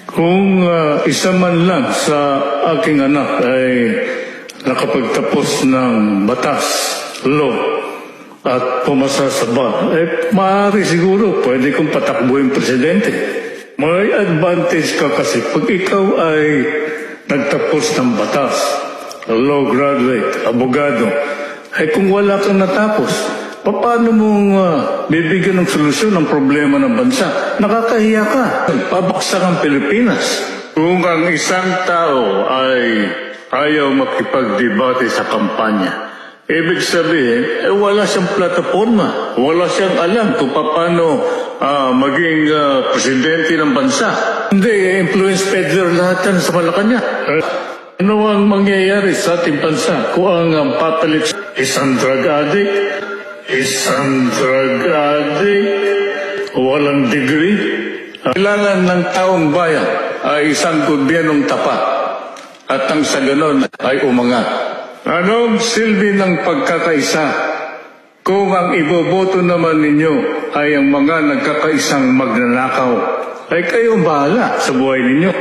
Kung isa man lang sa aking anak ay nakapagtapos ng batas, law, at pumasa sa bar, maaari siguro pwede kong patakbuhin presidente. May advantage ka kasi pag ikaw ay nagtapos ng batas, law graduate, abogado, ay kung wala kang natapos, paano mong bibigyan ng solusyon ng problema ng bansa? Nakakahiya ka. Pabaksak ang Pilipinas. Kung ang isang tao ay ayaw makipagdebate sa kampanya, ibig sabihin, wala siyang plataforma. Wala siyang alam kung paano maging presidente ng bansa. Hindi, influence peddler lahat yan sa Malacanang. Ano ang mangyayari sa ating bansa kung ang papalit isang drug addict, walang degree? Kailangan ng taong bayan ay isang gobyernong tapat at ang sa ganon ay umangat. Anong silbi ng pagkakaisa kung ang iboboto naman ninyo ay ang mga nagkakaisang magnanakaw? Ay kayong bahala sa buhay ninyo.